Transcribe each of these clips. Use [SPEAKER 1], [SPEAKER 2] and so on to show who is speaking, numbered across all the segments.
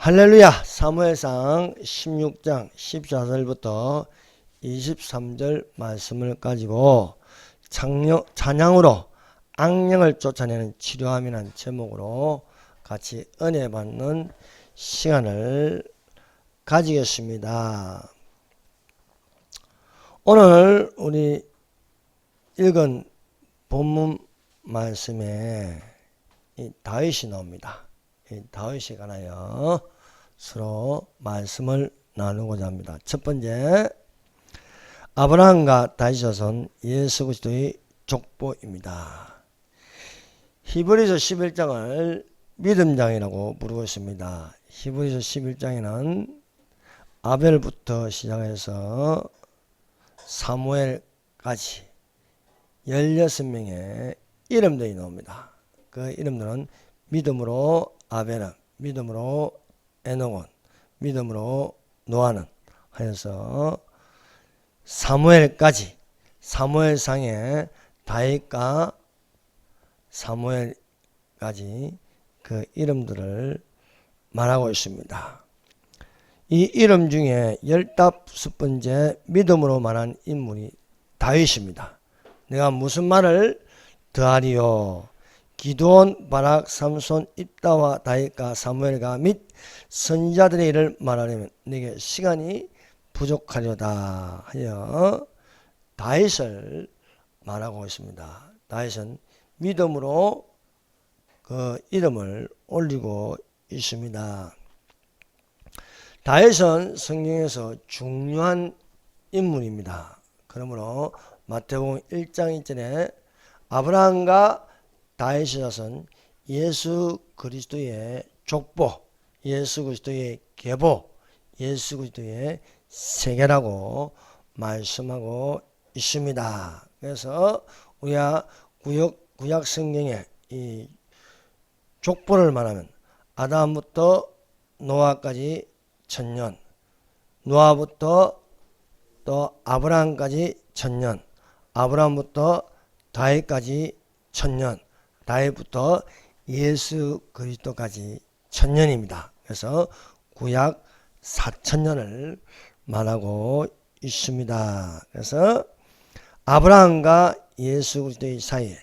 [SPEAKER 1] 할렐루야. 사무엘상 16장 14절부터 23절 말씀을 가지고 찬양으로 악령을 쫓아내는 치료함이라는 제목으로 같이 은혜 받는 시간을 가지겠습니다. 오늘 우리 읽은 본문 말씀에 이 다윗이 나옵니다. 이 다윗에 관하여 서로 말씀을 나누고자 합니다. 첫 번째, 아브라함과 다윗 자손 예수 그리스도의 족보입니다. 히브리서 11장을 믿음장이라고 부르고 있습니다. 히브리서 11장에는 아벨부터 시작해서 사무엘까지 16명의 이름들이 나옵니다. 그 이름들은 믿음으로 아벨은, 믿음으로 에녹은, 믿음으로 노아는 하여서 사무엘까지, 사무엘상에 다윗과 사무엘까지 그 이름들을 말하고 있습니다. 이 이름 중에 15번째 믿음으로 말한 인물이 다윗입니다. 내가 무슨 말을 더하리요? 기드온, 바락, 삼손, 입다와 다윗과 사무엘과 및 선지자들의 일을 말하려면 내게 시간이 부족하려다 하여 다윗을 말하고 있습니다. 다윗은 믿음으로 그 이름을 올리고 있습니다. 다윗은 성경에서 중요한 인물입니다. 그러므로 마태복음 1장 1절에 아브라함과 다윗의 자손 예수 그리스도의 족보, 예수 그리스도의 계보, 예수 그리스도의 세계라고 말씀하고 있습니다. 그래서 우리가 구약 성경에 이 족보를 말하면 아담부터 노아까지 1000년, 노아부터 또 아브라함까지 1000년, 아브라함부터 다윗까지 1000년, 다윗부터 예수 그리스도까지 1000년입니다. 그래서 구약 4000년을 말하고 있습니다. 그래서 아브라함과 예수 그리스도의 사이에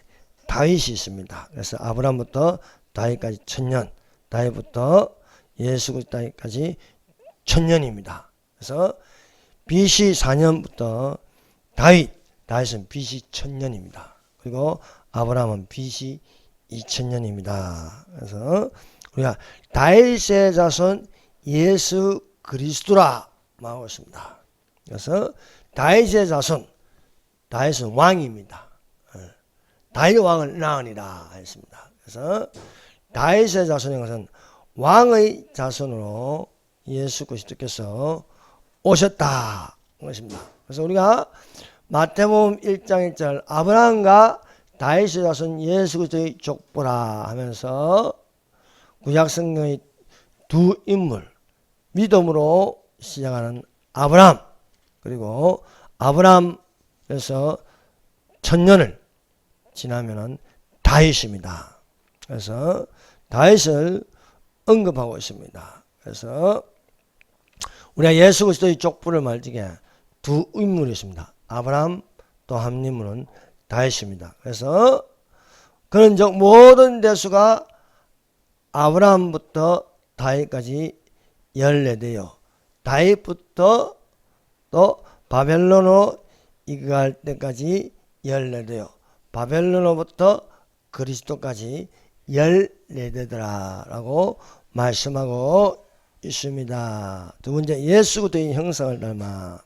[SPEAKER 1] 다윗이 있습니다. 그래서 아브라함부터 다윗까지 1000년, 다윗부터 예수 그리스도까지 1000년입니다. 그래서 BC 4년부터 다윗은 BC 1000년입니다. 그리고 아브라함은 BC 2000년입니다. 그래서 우리가 다윗의 자손 예수 그리스도라 말하고 있습니다. 그래서 다윗의 자손, 다윗은 왕입니다. 다윗 왕을 낳으니라 했습니다. 그래서 다윗의 자손인 것은 왕의 자손으로 예수 그리스도께서 오셨다 것입니다. 그래서 우리가 마태복음 1장 1절 아브라함과 다윗의 자손 예수 그리스도의 족보라 하면서 구약 성경의 두 인물, 믿음으로 시작하는 아브라함, 그리고 아브라함에서 1000년을 지나면은 다윗입니다. 그래서 다윗을 언급하고 있습니다. 그래서 우리가 예수 그리스도의 족보를 말지게 두 인물이 있습니다. 아브라함 또 한 인물은 다윗입니다. 그래서 그런즉 모든 대수가 아브라함부터 다윗까지 14대요. 다윗부터 또 바벨론으로 이갈 때까지 14대요. 바벨론으로부터 그리스도까지 14대더라 라고 말씀하고 있습니다. 두 번째, 예수 그리스도의 형상을 닮아.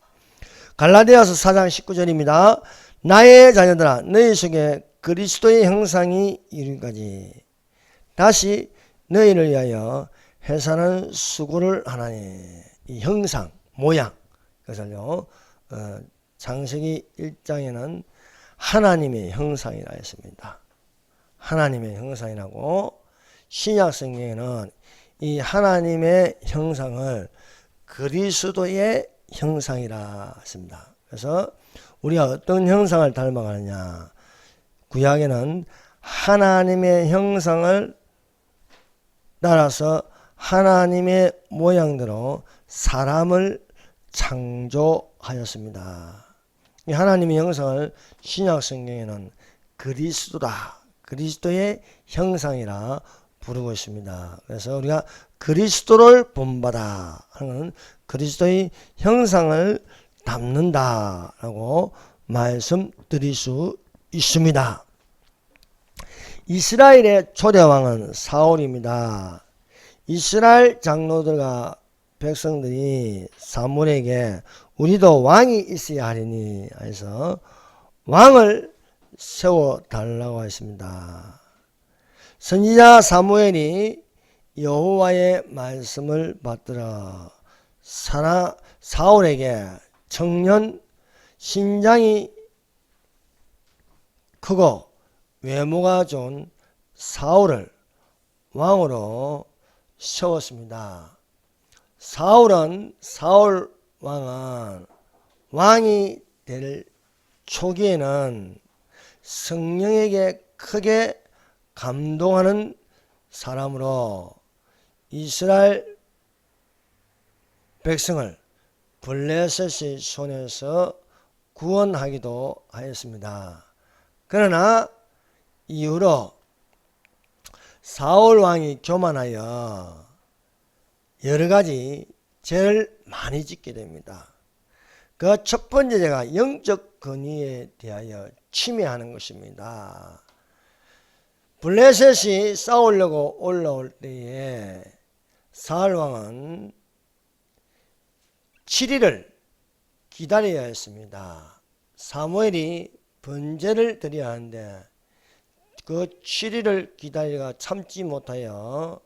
[SPEAKER 1] 갈라디아서 4장 19절입니다. 나의 자녀들아 너희 속에 그리스도의 형상이 이루기까지 다시 너희를 위하여 회사는 수고를 하나니. 이 형상, 모양, 그것을요 창세기 1장에는 하나님의 형상이라 했습니다. 하나님의 형상이라고. 신약 성경에는 이 하나님의 형상을 그리스도의 형상이라 했습니다. 그래서 우리가 어떤 형상을 닮아가느냐. 구약에는 하나님의 형상을 따라서 하나님의 모양대로 사람을 창조하였습니다. 이 하나님의 형상을 신약 성경에는 그리스도다, 그리스도의 형상이라 부르고 있습니다. 그래서 우리가 그리스도를 본받아 하는 그리스도의 형상을 담는다라고 말씀드릴 수 있습니다. 이스라엘의 초대왕은 사울입니다. 이스라엘 장로들과 백성들이 사무엘에게 우리도 왕이 있어야 하리니 해서 왕을 세워달라고 했습니다. 선지자 사무엘이 여호와의 말씀을 받들어 사울에게 청년 신장이 크고 외모가 좋은 사울을 왕으로 세웠습니다. 사울 왕은 왕이 될 초기에는 성령에게 크게 감동하는 사람으로 이스라엘 백성을 블레셋의 손에서 구원하기도 하였습니다. 그러나 이후로 사울 왕이 교만하여 여러 가지 죄를 많이 짓게 됩니다. 그 첫 번째 죄가 영적 권위에 대하여 침해하는 것입니다. 블레셋이 싸우려고 올라올 때에 사울 왕은 7일을 기다려야 했습니다. 사무엘이 번제를 드려야 하는데 그 7일을 기다리다가 참지 못하여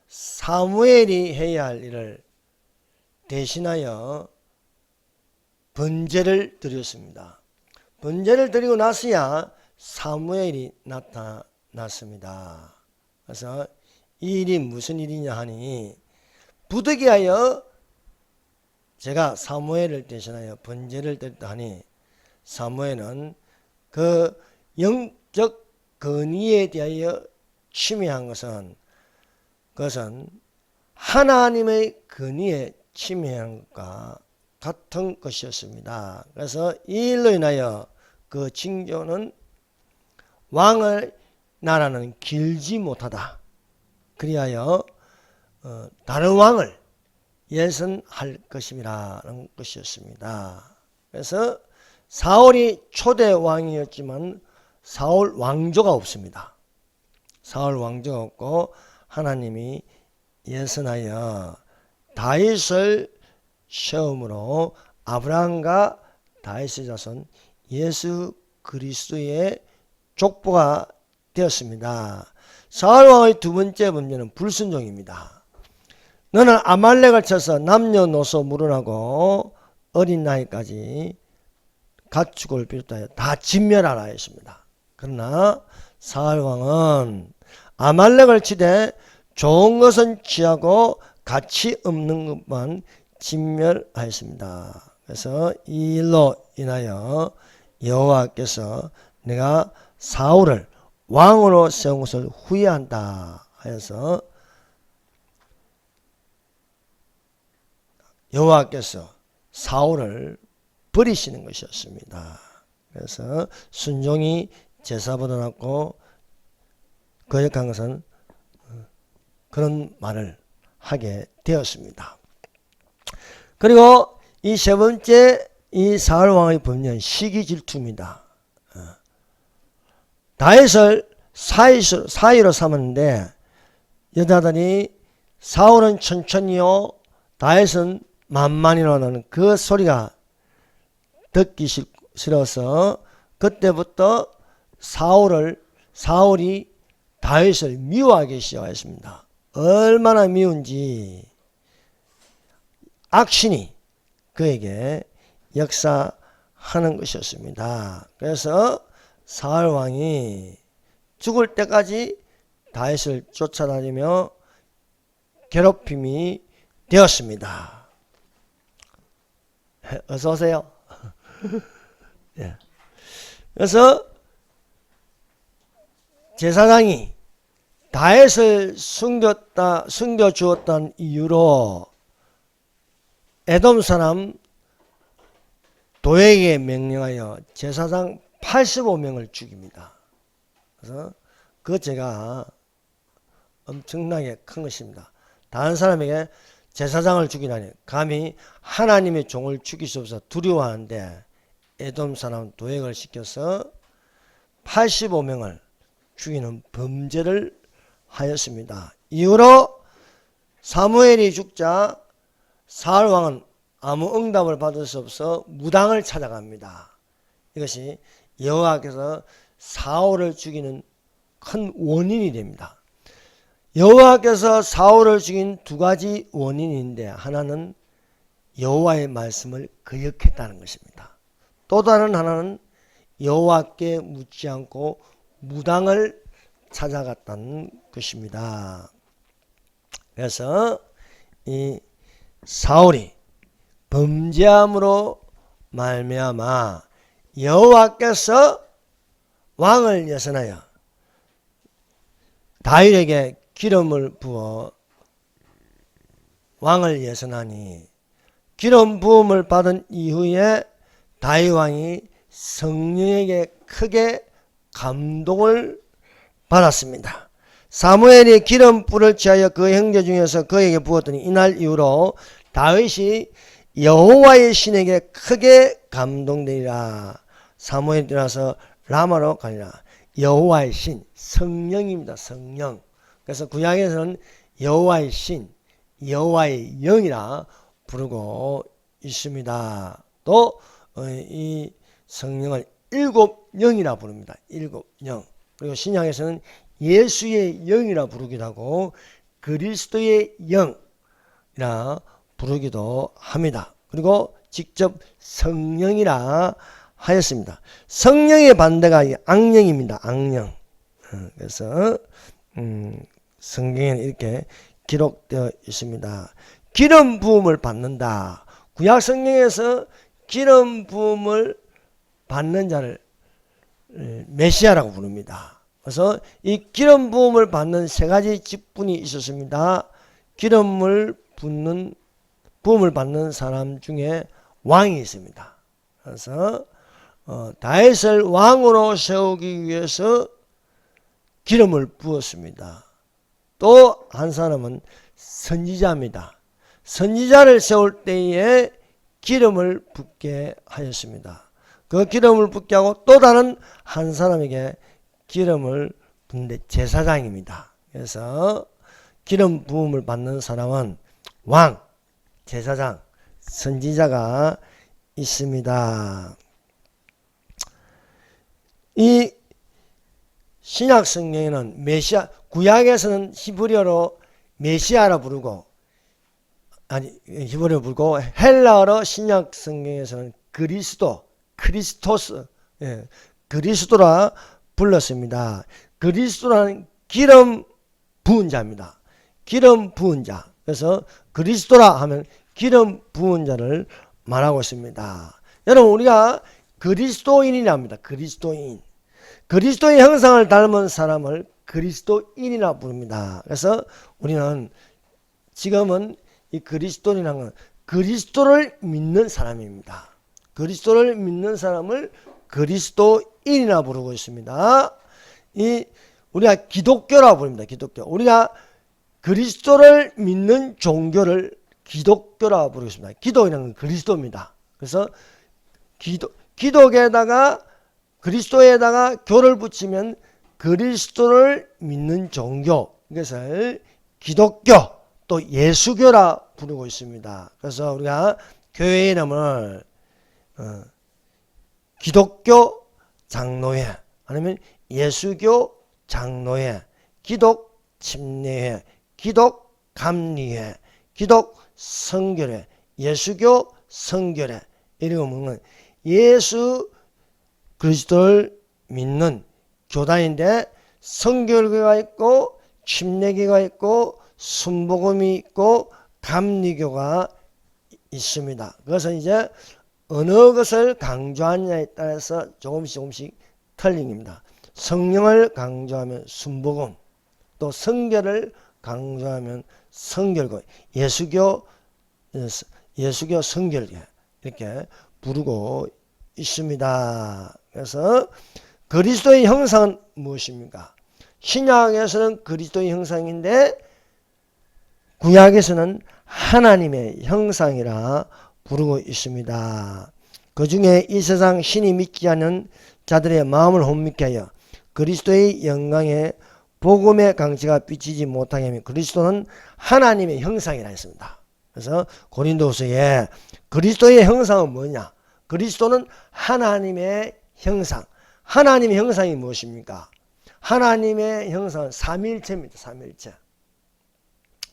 [SPEAKER 1] 사무엘이 해야 할 일을 대신하여 번제를 드렸습니다. 번제를 드리고 나서야 사무엘이 나타났습니다. 그래서 이 일이 무슨 일이냐 하니 부득이하여 제가 사무엘을 대신하여 번제를 드렸다 하니 사무엘은 그 영적 권위에 대하여 침해한 것은 그것은 하나님의 권위에 침해한 것과 같은 것이었습니다. 그래서 이 일로 인하여 그 징조는 왕의 나라는 길지 못하다. 그리하여 다른 왕을 예선할 것임이라는 것이었습니다. 그래서 사울이 초대 왕이었지만 사울 왕조가 없습니다. 사울 왕조가 없고 하나님이 예선하여 다윗을 시험으로 아브라함과 다윗의 자손 예수 그리스도의 족보가 되었습니다. 사울 왕의 두 번째 문제는 불순종입니다. 너는 아말렉을 쳐서 남녀노소 물어나고 어린 나이까지 가축을 비롯하여 다 진멸하라 했습니다. 그러나 사울 왕은 아말렉을 치되 좋은 것은 취하고 가치 없는 것만 진멸하였습니다. 그래서 이 일로 인하여 여호와께서 내가 사울을 왕으로 세운 것을 후회한다 하여서 여호와께서 사울을 버리시는 것이었습니다. 그래서 순종이 제사보다 낫고 거역한 것은 그런 말을 하게 되었습니다. 그리고 이 세 번째 이 사울 왕의 범죄는 시기 질투입니다. 다윗을 사위로 삼았는데 여자들이 사울은 천천히요 다윗은 만만히라는 그 소리가 듣기 싫어서 그때부터 사울이 다윗을 미워하기 시작했습니다. 얼마나 미운지 악신이 그에게 역사하는 것이었습니다. 그래서 사울 왕이 죽을 때까지 다윗을 쫓아다니며 괴롭힘이 되었습니다. 어서 오세요. 예. 그래서 제사장이 다윗을 숨겨 주었다는 이유로 에돔 사람 도에게 명령하여 제사장 85명을 죽입니다. 그래서 그 죄가 엄청나게 큰 것입니다. 다른 사람에게 제사장을 죽이다니 감히 하나님의 종을 죽일 수 없어 두려워하는데 에돔 사람 도액을 시켜서 85명을 죽이는 범죄를 하였습니다. 이후로 사무엘이 죽자 사울 왕은 아무 응답을 받을 수 없어 무당을 찾아갑니다. 이것이 여호와께서 사울을 죽이는 큰 원인이 됩니다. 여호와께서 사울을 죽인 두 가지 원인인데 하나는 여호와의 말씀을 거역했다는 것입니다. 또 다른 하나는 여호와께 묻지 않고 무당을 찾아갔다는 것입니다. 그래서 이 사울이 범죄함으로 말미암아 여호와께서 왕을 예선하여 다윗에게 기름을 부어 왕을 예선하니 기름 부음을 받은 이후에 다윗 왕이 성령에게 크게 감동을 받았습니다. 사무엘이 기름 불을 취하여 그 형제 중에서 그에게 부었더니 이날 이후로 다윗이 여호와의 신에게 크게 감동되리라. 사무엘이 일어나서 라마로 가니라. 여호와의 신, 성령입니다. 성령. 그래서 구약에서는 여호와의 신, 여호와의 영이라 부르고 있습니다. 또 이 성령을 일곱 영이라 부릅니다. 일곱 영. 그리고 신약에서는 예수의 영이라 부르기도 하고 그리스도의 영이라 부르기도 합니다. 그리고 직접 성령이라 하였습니다. 성령의 반대가 악령입니다. 악령. 그래서 성경에는 이렇게 기록되어 있습니다. 기름 부음을 받는다. 구약 성경에서 기름 부음을 받는 자를 메시아라고 부릅니다. 그래서 이 기름 부음을 받는 세 가지 직분이 있었습니다. 기름을 부음을 받는 사람 중에 왕이 있습니다. 그래서 다윗을 왕으로 세우기 위해서 기름을 부었습니다. 또 한 사람은 선지자입니다. 선지자를 세울 때에 기름을 붓게 하였습니다. 그 기름을 붓게 하고 또 다른 한 사람에게 기름을 붓는데 제사장입니다. 그래서 기름 부음을 받는 사람은 왕, 제사장, 선지자가 있습니다. 이 신약 성경에는 메시아, 구약에서는 히브리어로 메시아라 부르고, 히브리어로 부르고 헬라어로 신약 성경에서는 크리스토스, 그리스도라 불렀습니다. 그리스도라는 기름 부은 자입니다. 기름 부은 자. 그래서 그리스도라 하면 기름 부은 자를 말하고 있습니다. 여러분, 우리가 그리스도인이라 합니다. 그리스도인. 그리스도의 형상을 닮은 사람을 그리스도인이라 부릅니다. 그래서 우리는 지금은 이 그리스도인이라는 건 그리스도를 믿는 사람입니다. 그리스도를 믿는 사람을 그리스도인이라 부르고 있습니다. 우리가 기독교라 부릅니다. 기독교. 우리가 그리스도를 믿는 종교를 기독교라 부르고 있습니다. 기독이라는 건 그리스도입니다. 그래서 기독에다가 그리스도에다가 교를 붙이면 그리스도를 믿는 종교, 이것을 기독교 또 예수교라 부르고 있습니다. 그래서 우리가 교회 이름을 기독교 장로회 아니면 예수교 장로회, 기독 침례회, 기독 감리회, 기독 성결회, 예수교 성결회 이런 거는 예수 그리스도를 믿는 교단인데 성결교가 있고 침례교가 있고 순복음이 있고 감리교가 있습니다. 그것은 이제 어느 것을 강조하느냐에 따라서 조금씩 틀립니다. 성령을 강조하면 순복음, 또 성결을 강조하면 성결교, 예수교 성결교 이렇게 부르고 있습니다. 그래서 그리스도의 형상은 무엇입니까? 신약에서는 그리스도의 형상인데 구약에서는 하나님의 형상이라 부르고 있습니다. 그 중에 이 세상 신이 믿지 않는 자들의 마음을 혼미케 하여 그리스도의 영광에 복음의 강치가 비치지 못하게 하며 그리스도는 하나님의 형상이라 했습니다. 그래서 고린도후서에 그리스도의 형상은 뭐냐? 그리스도는 하나님의 형상. 하나님의 형상이 무엇입니까? 하나님의 형상은 삼위일체입니다. 삼위일체.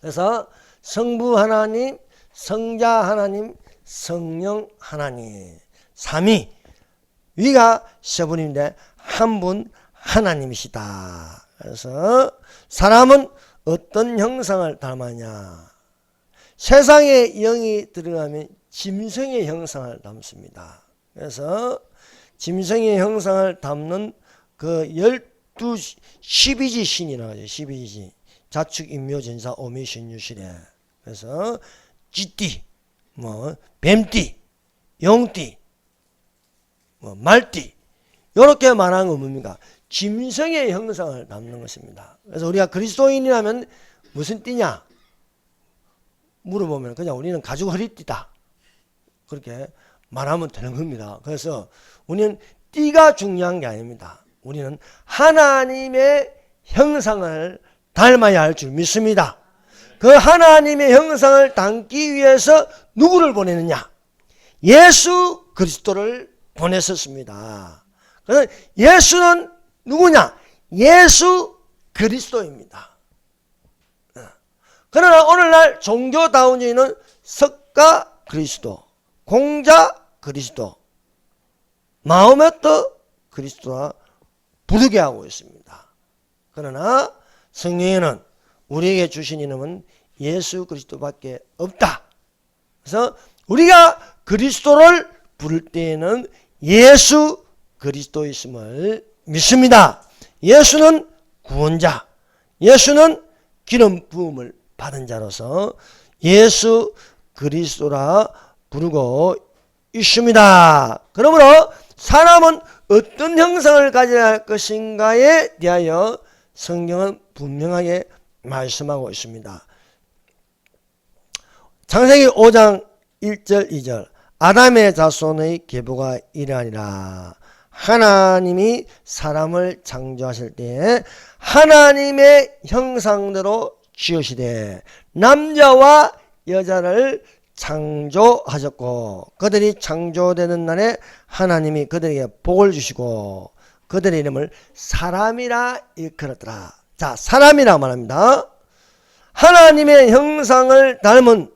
[SPEAKER 1] 그래서 성부 하나님, 성자 하나님, 성령 하나님. 삼위. 위가 세 분인데 한 분 하나님이시다. 그래서 사람은 어떤 형상을 닮았냐? 세상에 영이 들어가면 짐승의 형상을 담습니다. 그래서 짐승의 형상을 담는 그 12지 신이라고 하죠. 12지. 자축, 인묘, 진사, 오미, 신유시래. 그래서 쥐띠, 뱀띠, 용띠, 말띠 이렇게 말하는 건 뭡니까? 짐승의 형상을 담는 것입니다. 그래서 우리가 그리스도인이라면 무슨 띠냐? 물어보면 그냥 우리는 가죽 허리띠다. 그렇게 말하면 되는 겁니다. 그래서 우리는 띠가 중요한 게 아닙니다. 우리는 하나님의 형상을 닮아야 할 줄 믿습니다. 그 하나님의 형상을 담기 위해서 누구를 보내느냐? 예수 그리스도를 보냈었습니다. 그래서 예수는 누구냐? 예수 그리스도입니다. 그러나 오늘날 종교다운주의는 석가 그리스도, 공자 그리스도, 마호메트 그리스도와 부르게 하고 있습니다. 그러나 성경에는 우리에게 주신 이름은 예수 그리스도밖에 없다. 그래서 우리가 그리스도를 부를 때에는 예수 그리스도이심을 믿습니다. 예수는 구원자, 예수는 기름 부음을 받은 자로서 예수 그리스도라 부르고 있습니다. 그러므로 사람은 어떤 형상을 가져야 할 것인가에 대하여 성경은 분명하게 말씀하고 있습니다. 창세기 5장 1절 2절 아담의 자손의 계보가 이러하니라. 하나님이 사람을 창조하실 때에 하나님의 형상대로 지으시되 남자와 여자를 창조하셨고 그들이 창조되는 날에 하나님이 그들에게 복을 주시고 그들의 이름을 사람이라 일컬었더라. 자, 사람이라고 말합니다. 하나님의 형상을 닮은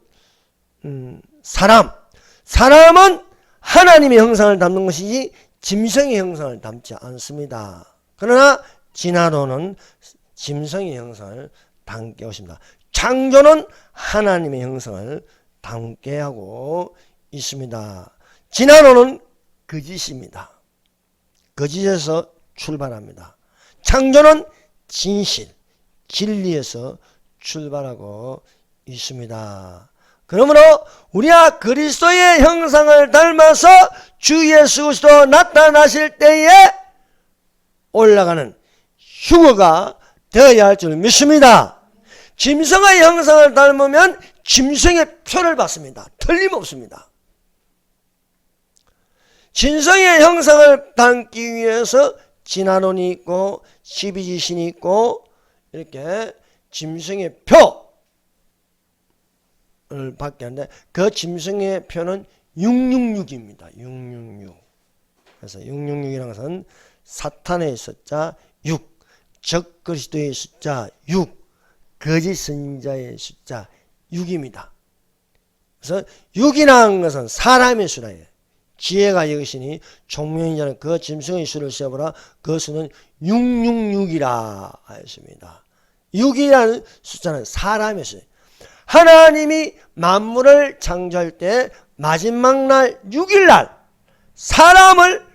[SPEAKER 1] 사람은 하나님의 형상을 담는 것이지 짐승의 형상을 담지 않습니다. 그러나 진화론은 짐승의 형상을 담게 하십니다. 창조는 하나님의 형상을 담게 하고 있습니다. 진화론은 거짓입니다. 거짓에서 출발합니다. 창조는 진실, 진리에서 출발하고 있습니다. 그러므로 우리가 그리스도의 형상을 닮아서 주 예수 그리스도 나타나실 때에 올라가는 휴거가 되어야 할 줄 믿습니다. 짐승의 형상을 닮으면 짐승의 표를 받습니다. 틀림없습니다. 짐승의 형상을 닮기 위해서 진화론이 있고 12지신이 있고 이렇게 짐승의 표를 받게 하는데 그 짐승의 표는 666입니다. 666. 그래서 666이라는 것은 사탄의 숫자 6, 적 그리스도의 숫자 6, 거짓 선지자의 숫자 6입니다. 그래서 6이라는 것은 사람의 수라예요. 지혜가 여기시니 총명인 자는 그 짐승의 수를 세어보라. 그 수는 666이라 하였습니다. 6이라는 숫자는 사람의 수예요. 하나님이 만물을 창조할 때 마지막 날 6일 날 사람을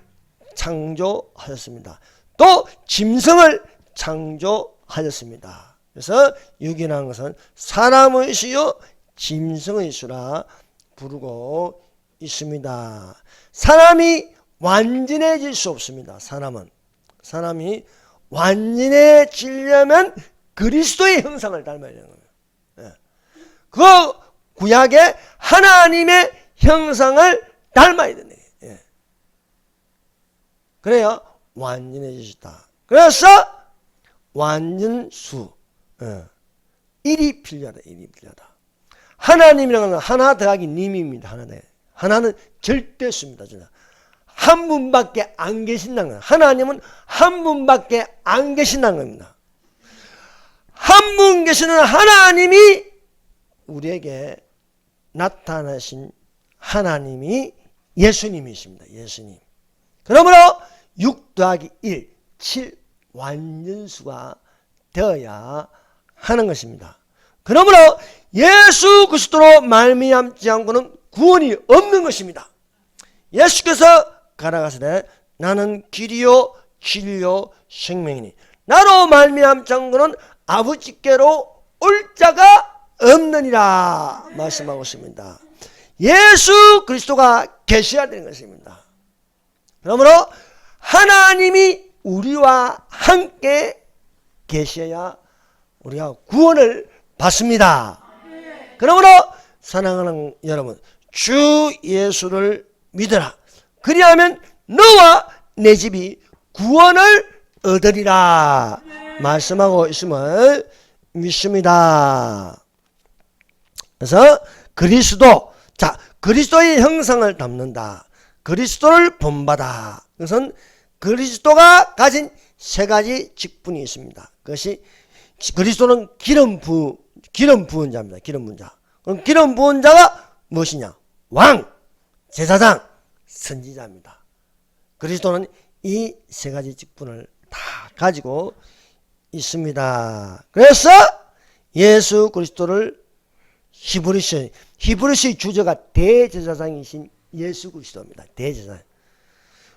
[SPEAKER 1] 창조하셨습니다. 또 짐승을 창조하셨습니다. 그래서 육이라는 것은 사람의 수요 짐승의 수라 부르고 있습니다. 사람이 완전해질 수 없습니다. 사람이 완전해지려면 그리스도의 형상을 닮아야 되는 거예요. 그 구약의 하나님의 형상을 닮아야 되는 거예요. 그래야 완전해지시다. 그래서 완전수 1이 필요하다. 1이 필요하다. 하나님이라는 건 하나 더하기 님입니다. 하나는 절대수입니다. 한 분밖에 안 계신다는 거예요. 하나님은 한 분밖에 안 계신다는 겁니다. 한 분 계시는 하나님이 우리에게 나타나신 하나님이 예수님이십니다. 예수님. 그러므로 6 더하기 1, 7 완전수가 되어야 하는 것입니다. 그러므로 예수 그리스도로 말미암지 않고는 구원이 없는 것입니다. 예수께서 가라가시되 나는 길이요 진리요 생명이니 나로 말미암지 않고는 아버지께로 올 자가 없느니라 말씀하고 있습니다. 예수 그리스도가 계셔야 되는 것입니다. 그러므로 하나님이 우리와 함께 계셔야 우리가 구원을 받습니다. 그러므로 사랑하는 여러분, 주 예수를 믿어라. 그리하면 너와 내 집이 구원을 얻으리라 말씀하고 있음을 믿습니다. 그래서 그리스도의 형상을 담는다. 그리스도를 본받아. 그것은 그리스도가 가진 세 가지 직분이 있습니다. 그것이 그리스도는 기름 부은 자입니다. 기름 부은 자. 그럼 기름 부은 자가 무엇이냐? 왕, 제사장, 선지자입니다. 그리스도는 이 세 가지 직분을 다 가지고 있습니다. 그래서 예수 그리스도를 히브리서의 주제가 대제사장이신 예수 그리스도입니다. 대제사장.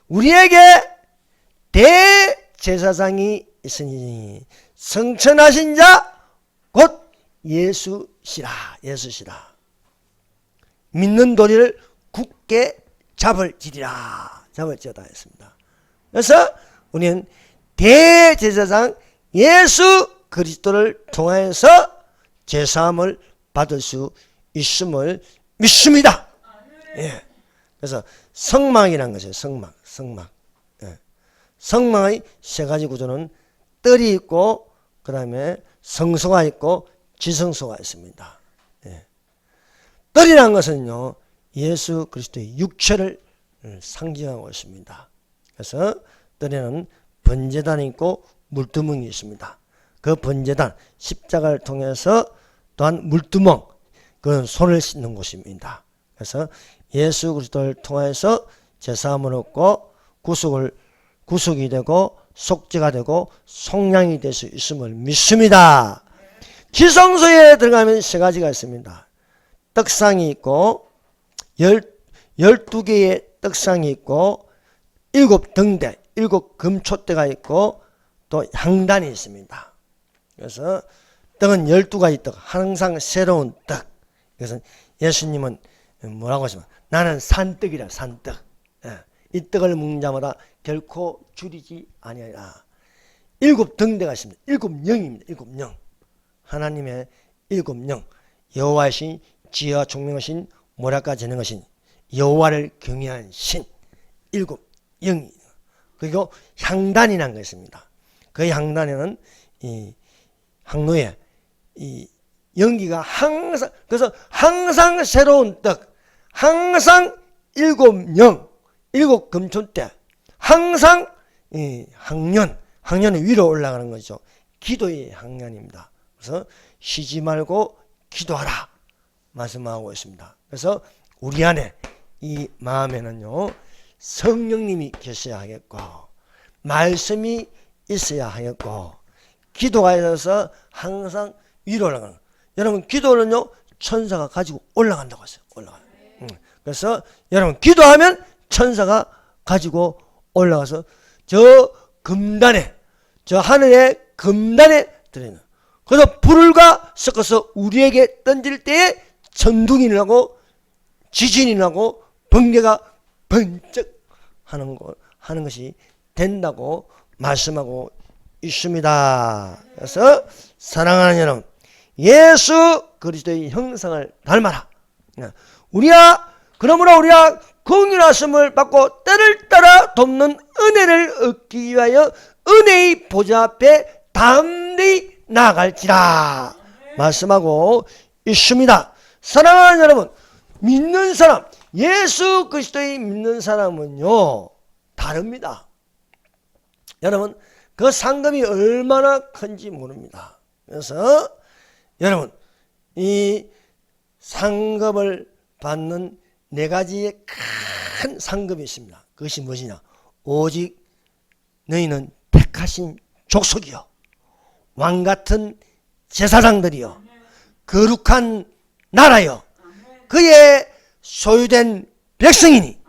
[SPEAKER 1] 우리에게 대제사장이 있으니 성천하신 자 곧 예수시라. 믿는 도리를 굳게 잡을지어다 했습니다. 그래서 우리는 대제사장 예수 그리스도를 통하여서 제사함을 받을 수 있음을 믿습니다. 예. 그래서 성막이라는 것이에요. 성막. 예. 성막의 세 가지 구조는 뜰이 있고 그 다음에 성소가 있고 지성소가 있습니다. 예. 뜰이라는 것은요 예수 그리스도의 육체를 상징하고 있습니다. 그래서 뜰에는 번제단이 있고 물두멍이 있습니다. 그 번제단 십자가를 통해서 또한 물두멍 그건 손을 씻는 곳입니다. 그래서 예수 그리스도를 통해서 제사함을 얻고 구속이 되고 속죄가 되고 속량이 될 수 있음을 믿습니다. 지성소에 들어가면 세 가지가 있습니다. 떡상이 있고 12개의 떡상이 있고 7등대 7금촛대가 있고 또 향단이 있습니다. 그래서 떡은 12가지 떡, 항상 새로운 떡. 그래서 예수님은 뭐라고 하시면 나는 산떡이라 산떡. 이 떡을 먹는 자마다 결코 줄이지 아니하리라. 7등대가 있습니다. 7영입니다. 7영. 하나님의 7영. 여호와이신 지혜와 총명하신 모략과 재능하신 여호와를 경외한 신 7영이. 그리고 향단이라는 것이 있습니다. 그 향단에는 이 항로에 이 연기가 항상, 그래서 항상 새로운 떡, 항상 7영, 7금촌대, 항상 이 항년이 위로 올라가는 거죠. 기도의 항년입니다. 그래서 쉬지 말고 기도하라 말씀하고 있습니다. 그래서 우리 안에 이 마음에는요 성령님이 계셔야 하겠고 말씀이 있어야 하겠고 기도가 있어서 항상 위로 올라가는. 여러분 기도는요 천사가 가지고 올라간다고 했어요. 올라가요. 그래서 여러분 기도하면 천사가 가지고 올라가서 저 금단에 저 하늘의 금단에 들어있는 그래서 불과 섞어서 우리에게 던질 때에 천둥이 나고 지진이 나고 번개가 번쩍 하는 것이 된다고 말씀하고 있습니다. 그래서 사랑하는 여러분, 예수 그리스도의 형상을 닮아라. 그러므로 우리가 긍휼하심을 받고 때를 따라 돕는 은혜를 얻기 위하여 은혜의 보좌 앞에 담대히 나아갈지라 말씀하고 있습니다. 사랑하는 여러분, 믿는 사람, 예수 그리스도의 믿는 사람은요 다릅니다. 여러분, 그 상급이 얼마나 큰지 모릅니다. 그래서 여러분, 이 상급을 받는 네 가지의 큰 상급이 있습니다. 그것이 무엇이냐? 오직 너희는 택하신 족속이요, 왕같은 제사장들이요, 거룩한 나라요, 그의 소유된 백성이니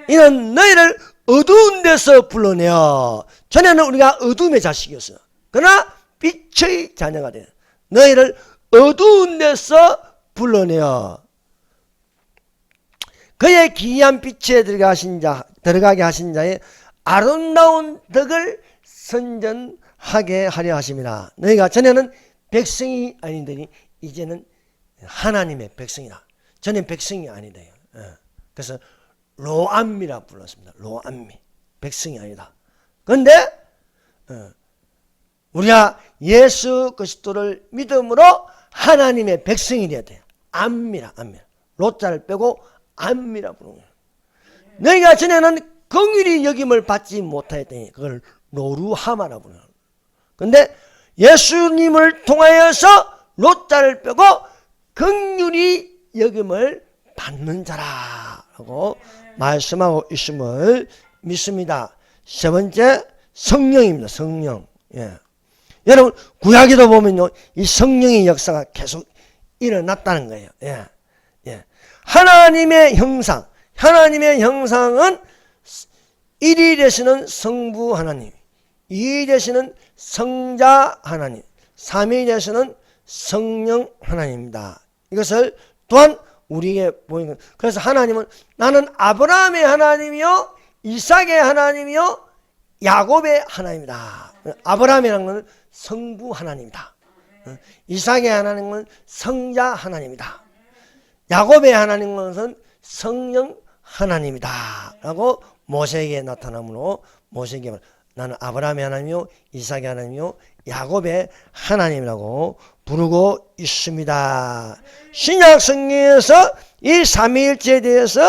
[SPEAKER 1] 이는 너희를 어두운 데서 불러내어, 전에는 우리가 어둠의 자식이었어요. 그러나 빛의 자녀가 되어 너희를 어두운 데서 불러내어 그의 기이한 빛에 들어가게 하신 자의 아름다운 덕을 선전하게 하려 하심이라. 너희가 전에는 백성이 아니더니 이제는 하나님의 백성이라. 전에 백성이 아니다. 그래서 로암미라 불렀습니다. 로암미, 백성이 아니다. 그런데 우리가 예수 그리스도를 믿음으로 하나님의 백성이 되어야 돼요. 암미라, 암미라. 로자를 빼고 암미라 부르는 거예요. 너희가 전에는 긍휼히 여김을 받지 못하였더니 그걸 로루하마라 부르는 거예요. 그런데 예수님을 통하여서 로자를 빼고 긍휼히 여김을 받는 자라라고 말씀하고 있음을 믿습니다. 세 번째, 성령입니다. 성령. 여러분, 구약에도 보면요, 이 성령의 역사가 계속 일어났다는 거예요. 하나님의 형상, 하나님의 형상은 1위 되시는 성부 하나님, 2위 되시는 성자 하나님, 3위 되시는 성령 하나님입니다. 이것을 또한 우리에게 보이는, 그래서 하나님은 나는 아브라함의 하나님이요, 이삭의 하나님이요, 야곱의 하나님이다. 아브라함이라는 것은 성부 하나님이다. 이삭의 하나님은 성자 하나님이다. 야곱의 하나님은 성령 하나님이다 라고 모세에게 나타나므로 모세에게 나는 아브라함의 하나님이요, 이삭의 하나님이요, 야곱의 하나님이라고 부르고 있습니다. 신약 성경에서 이 삼위일체에 대해서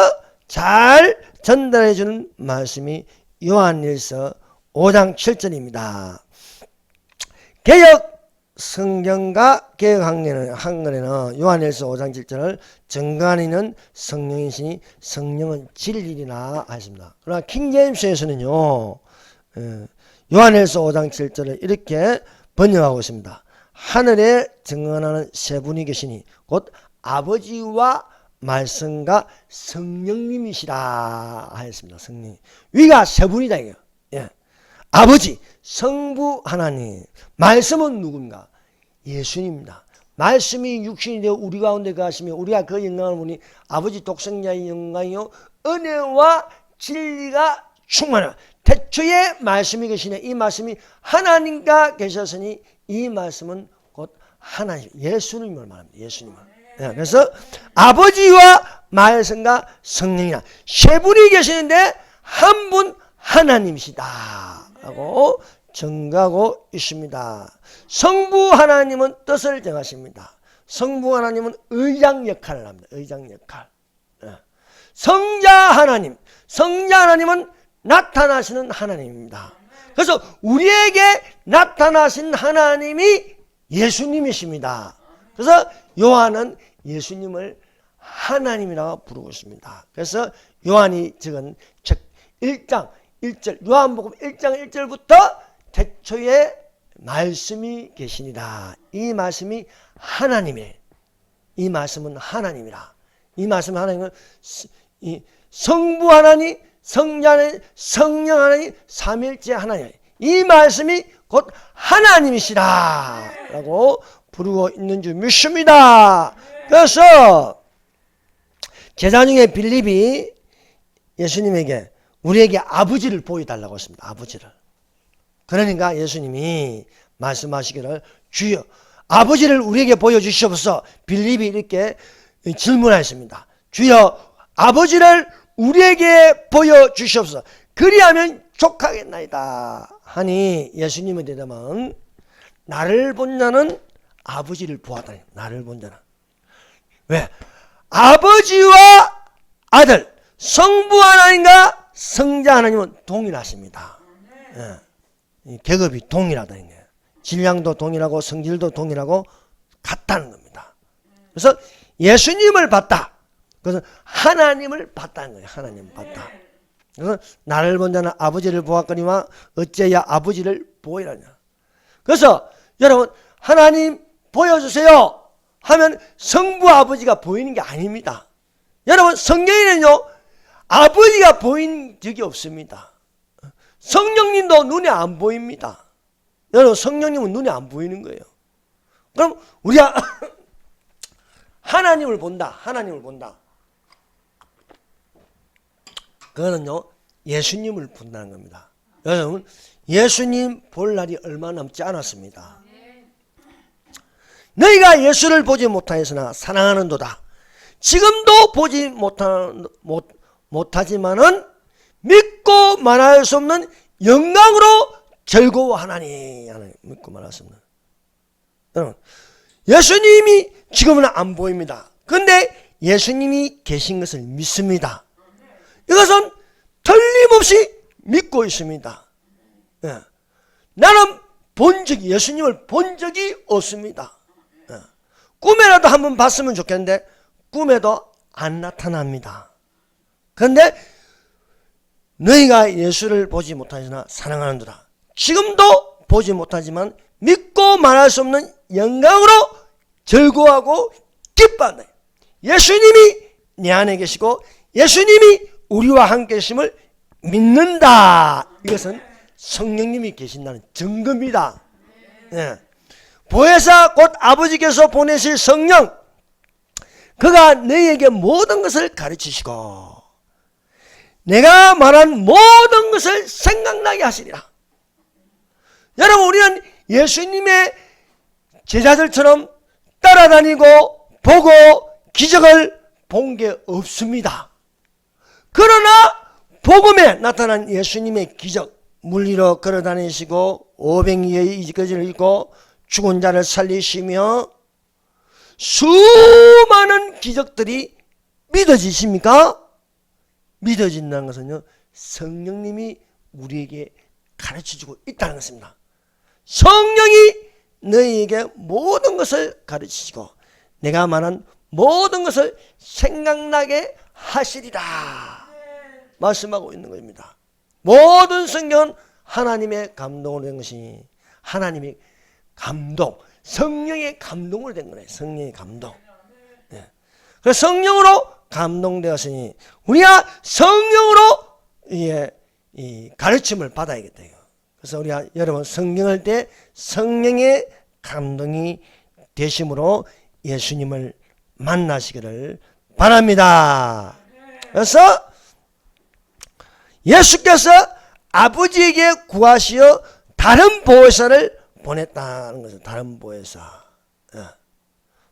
[SPEAKER 1] 잘 전달해 주는 말씀이 요한일서 5장 7절입니다. 개역 성경과 개역 한글에는 요한일서 5장 7절을 정관이는 성령이시니 성령은 진리니라 하십니다. 그러나 킹제임스에서는요, 요한일서 5장 7절을 이렇게 번역하고 있습니다. 하늘에 증언하는 세 분이 계시니 곧 아버지와 말씀과 성령님이시라 하였습니다. 성령. 위가 세 분이다 이거. 아버지, 성부 하나님, 말씀은 누군가? 예수님입니다. 말씀이 육신이 되어 우리 가운데 가시며 우리가 그 영광을 보니 아버지 독생자의 영광이요 은혜와 진리가 충만하라. 태초에 말씀이 계시네. 이 말씀이 하나님과 계셨으니 이 말씀은 곧 하나님, 예수님을 말합니다. 예수님을. 그래서 아버지와 말씀과 성령이라 세 분이 계시는데 한 분 하나님이시다 라고 증거하고 있습니다. 성부 하나님은 뜻을 정하십니다. 성부 하나님은 의장 역할을 합니다. 의장 역할. 성자 하나님은 나타나시는 하나님입니다. 그래서 우리에게 나타나신 하나님이 예수님이십니다. 그래서 요한은 예수님을 하나님이라고 부르고 있습니다. 그래서 요한이 적은 책 1장 1절, 요한복음 1장 1절부터 태초에 말씀이 계시니라. 이 말씀이 하나님의, 이 말씀은 하나님이라. 이 말씀은 하나님은 성부 하나님, 성자 하나님, 성령 하나님, 삼일째 하나님. 이 말씀이 곧 하나님이시라 라고 부르고 있는 줄 믿습니다. 그래서 제자 중에 빌립이 예수님에게 우리에게 아버지를 보여달라고 했습니다. 아버지를. 그러니까 예수님이 말씀하시기를 주여 아버지를 우리에게 보여주시옵소서. 빌립이 이렇게 질문하였습니다. 주여 아버지를 우리에게 보여주시옵소서. 그리하면 족하겠나이다 하니 예수님의 대답은 나를 본 자는 아버지를 보았다. 나를 본 자는. 왜? 아버지와 아들 성부 하나님과 성자 하나님은 동일하십니다. 예. 계급이 동일하다는 거예요. 질량도 동일하고 성질도 동일하고 같다는 겁니다. 그래서 예수님을 봤다. 그래서 하나님을 봤다는 거예요. 하나님을 봤다. 그래서 나를 본 자는 아버지를 보았거니와 어째야 아버지를 보이라냐. 그래서 여러분 하나님 보여주세요 하면 성부 아버지가 보이는 게 아닙니다. 여러분 성경에는요 아버지가 보인 적이 없습니다. 성령님도 눈에 안 보입니다. 여러분 성령님은 눈에 안 보이는 거예요. 그럼 우리가 하나님을 본다. 하나님을 본다. 그거는요 예수님을 본다는 겁니다. 여러분 예수님 볼 날이 얼마 남지 않았습니다. 너희가 예수를 보지 못하였으나 사랑하는도다. 지금도 보지 못하지만은 믿고 말할 수 없는 영광으로 즐거워하나니. 믿고 말할 수 없는. 여러분 예수님이 지금은 안 보입니다. 그런데 예수님이 계신 것을 믿습니다. 이것은 틀림없이 믿고 있습니다. 예. 나는 예수님을 본 적이 없습니다. 예. 꿈에라도 한번 봤으면 좋겠는데 꿈에도 안 나타납니다. 그런데 너희가 예수를 보지 못하시나 사랑하는도다. 지금도 보지 못하지만 믿고 말할 수 없는 영광으로 즐거워하고 기뻐한다. 예수님이 내 안에 계시고 예수님이 우리와 함께 계심을 믿는다. 이것은 성령님이 계신다는 증거입니다. 예. 보혜사 곧 아버지께서 보내실 성령, 그가 너희에게 모든 것을 가르치시고 내가 말한 모든 것을 생각나게 하시리라. 여러분 우리는 예수님의 제자들처럼 따라다니고 보고 기적을 본 게 없습니다. 그러나 복음에 나타난 예수님의 기적, 물 위로 걸어다니시고 500리의 이지거지를 읽고 죽은 자를 살리시며 수많은 기적들이 믿어지십니까? 믿어진다는 것은요 성령님이 우리에게 가르쳐주고 있다는 것입니다. 성령이 너희에게 모든 것을 가르치시고 내가 말한 모든 것을 생각나게 하시리라 말씀하고 있는 것입니다. 모든 성경은 하나님의 감동으로 된 것이 하나님의 감동, 성령의 감동으로 된 거예요. 성령의 감동. 네. 그래서 성령으로 감동되었으니 우리가 성령으로 이 가르침을 받아야겠다. 그래서 우리가 여러분 성경할 때 성령의 감동이 되심으로 예수님을 만나시기를 바랍니다. 그래서 예수께서 아버지에게 구하시어 다른 보혜사를 보냈다는 것은 다른 보혜사.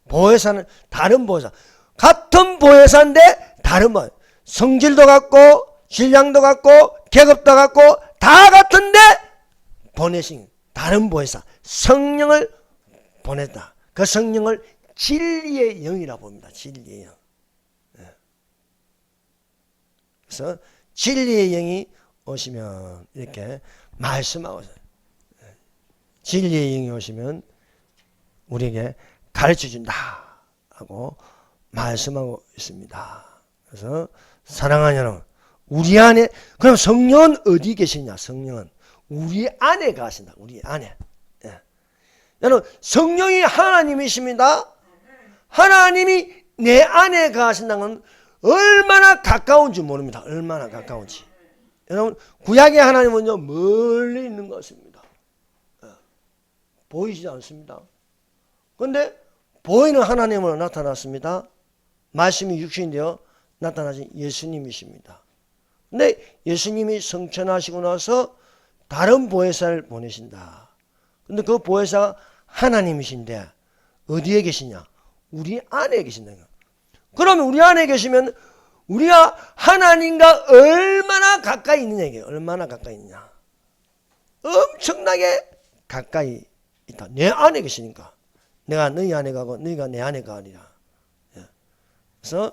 [SPEAKER 1] 보혜사는 다른 보혜사. 같은 보혜사인데 다른 뭐 성질도 같고 질량도 같고 계급도 같고 다 같은데 보내신 다른 보혜사 성령을 보냈다. 그 성령을 진리의 영이라고 봅니다. 진리의 영. 그래서 진리의 영이 오시면 이렇게 말씀하고 있어요. 진리의 영이 오시면 우리에게 가르쳐준다 하고 말씀하고 있습니다. 그래서 사랑하는 여러분, 우리 안에, 그럼 성령은 어디 계시냐? 성령은 우리 안에 가신다. 우리 안에. 예. 여러분 성령이 하나님이십니다. 하나님이 내 안에 가신다는 건 얼마나 가까운지 모릅니다. 얼마나 가까운지. 여러분 구약의 하나님은요 멀리 있는 것 같습니다. 보이지 않습니다. 그런데 보이는 하나님으로 나타났습니다. 말씀이 육신이 되어 나타나신 예수님이십니다. 근데 예수님이 성천하시고 나서 다른 보혜사를 보내신다. 근데 그 보혜사가 하나님이신데 어디에 계시냐? 우리 안에 계신다. 그러면 우리 안에 계시면 우리가 하나님과 얼마나 가까이 있느냐 이게 얼마나 가까이 있느냐. 엄청나게 가까이 있다. 내 안에 계시니까. 내가 너희 안에 가고 너희가 내 안에 가리라. 그래서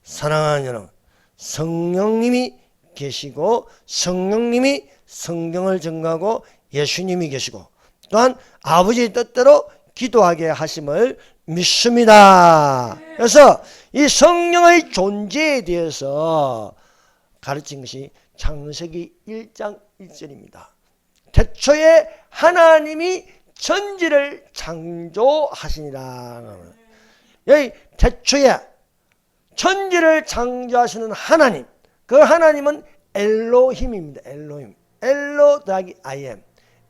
[SPEAKER 1] 사랑하는 여러분, 성령님이 계시고 성령님이 성경을 전가하고 예수님이 계시고 또한 아버지의 뜻대로 기도하게 하심을 믿습니다. 그래서 이 성령의 존재에 대해서 가르친 것이 창세기 1장 1절입니다. 태초에 하나님이 천지를 창조하시니라. 여기 태초에 천지를 창조하시는 하나님, 그 하나님은 엘로힘입니다. 엘로힘. 엘로 더하기 아이엠.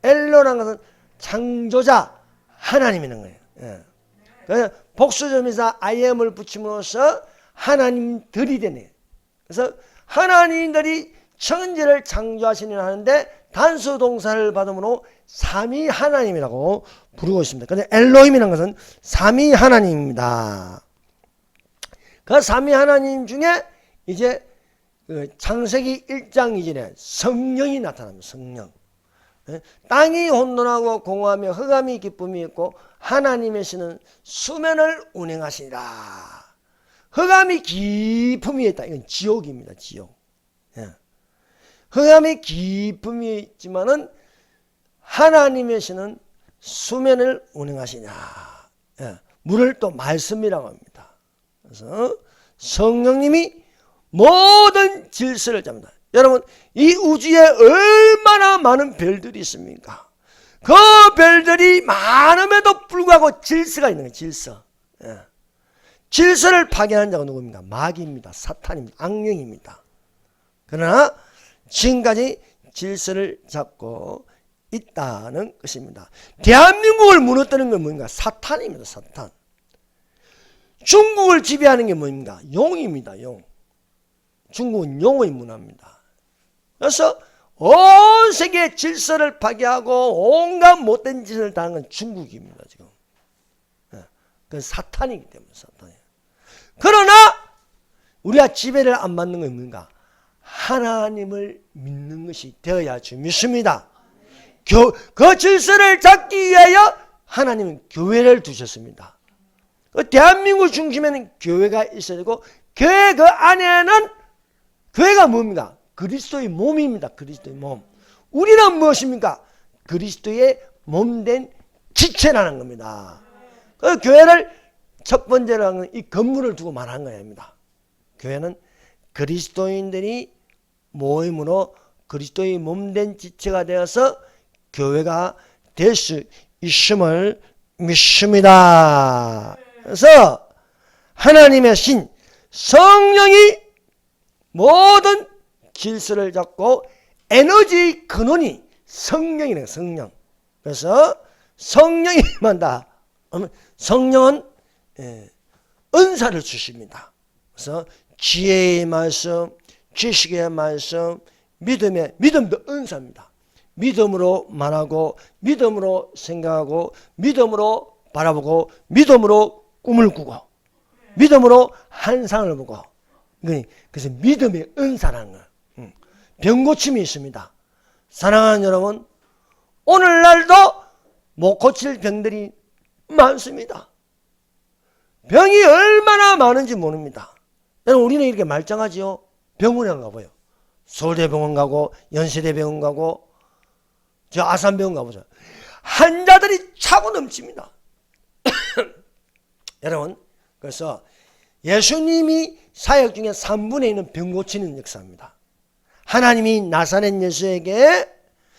[SPEAKER 1] 엘로라는 것은 창조자 하나님이라는 거예요. 예. 그래서 복수점에서 아이엠을 붙임으로써 하나님들이 되네. 그래서 하나님들이 천지를 창조하시는 하는데 단수 동사를 받음으로 삼위 하나님이라고 부르고 있습니다. 그런데 엘로힘이라는 것은 삼위 하나님입니다. 그 삼위 하나님 중에 이제 창세기 1장 2절에 성령이 나타납니다. 성령. 땅이 혼돈하고 공허하며 흑암이 기쁨이 있고 하나님의 신은 수면을 운행하시니라. 흑암이 깊음이 있다. 이건 지옥입니다. 지옥. 흑암이 깊음이 있지만은 하나님의 신은 수면을 운행하시냐. 물을 또 말씀이라고 합니다. 그래서 성령님이 모든 질서를 잡는다. 여러분, 이 우주에 얼마나 많은 별들이 있습니까? 그 별들이 많음에도 불구하고 질서가 있는 거예요. 질서. 질서를 파괴하는 자가 누구입니까? 마귀입니다. 사탄입니다. 악령입니다. 그러나 지금까지 질서를 잡고 있다는 것입니다. 대한민국을 무너뜨리는 건 뭔가? 사탄입니다. 사탄. 중국을 지배하는 게 뭐입니까? 용입니다. 용. 중국은 용의 문화입니다. 그래서 온 세계의 질서를 파괴하고 온갖 못된 짓을 당하는 건 중국입니다. 지금. 그건 사탄이기 때문에 사탄이에요. 그러나 우리가 지배를 안 받는 건 뭔가? 하나님을 믿는 것이 되어야 주 믿습니다. 그 질서를 잡기 위하여 하나님은 교회를 두셨습니다. 그 대한민국 중심에는 교회가 있어야 되고 교회 그 안에는 교회가 뭡니까? 그리스도의 몸입니다. 그리스도의 몸. 우리는 무엇입니까? 그리스도의 몸된 지체라는 겁니다. 그 교회를 첫 번째로 하는 이 건물을 두고 말하는 겁니다. 교회는 그리스도인들이 모임으로 그리스도의 몸된 지체가 되어서 교회가 될 수 있음을 믿습니다. 그래서 하나님의 신 성령이 모든 질서를 잡고 에너지의 근원이 성령이네요. 성령. 그래서 성령이 임한다. 성령은 은사를 주십니다. 그래서 지혜의 말씀, 지식의 말씀, 믿음도 은사입니다. 믿음으로 말하고 믿음으로 생각하고 믿음으로 바라보고 믿음으로 꿈을 꾸고 믿음으로 환상을 보고. 그래서 믿음의 은사라는 거예요. 병고침이 있습니다. 사랑하는 여러분, 오늘날도 못 고칠 병들이 많습니다. 병이 얼마나 많은지 모릅니다. 여러분, 우리는 이렇게 말짱하지요. 병원에 안 가봐요. 서울대병원 가고 연세대병원 가고 저 아산병원 가보죠. 환자들이 차고 넘칩니다. 여러분, 그래서 예수님이 사역 중에 3분의 1은 병 고치는 역사입니다. 하나님이 나사렛 예수에게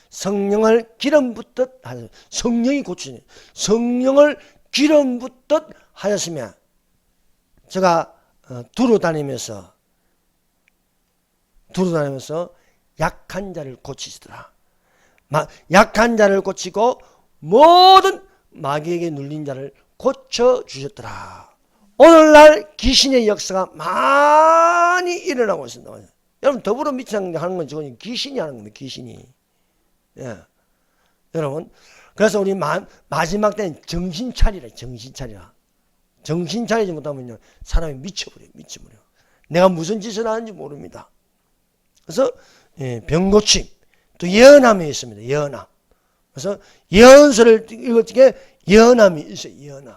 [SPEAKER 1] 성령을 기름 붓듯 하셨어요. 성령이 고치는, 성령을 기름 붓듯 하셨으면 제가 두루 다니면서 약한 자를 고치시더라. 약한 자를 고치고 모든 마귀에게 눌린 자를 고쳐주셨더라. 오늘날 귀신의 역사가 많이 일어나고 있습니다. 여러분, 더불어 미치는 하는 건 저건 귀신이 하는 겁니다. 귀신이. 예. 여러분, 그래서 우리 마지막 때는 정신 차리라. 정신 차리라. 정신 차리지 못하면요, 사람이 미쳐버려요. 미쳐버려요. 내가 무슨 짓을 하는지 모릅니다. 그래서 병 고침, 또 예언함이 있습니다. 예언함. 그래서 예언서를 읽을 때 예언함이 있어요. 예언함.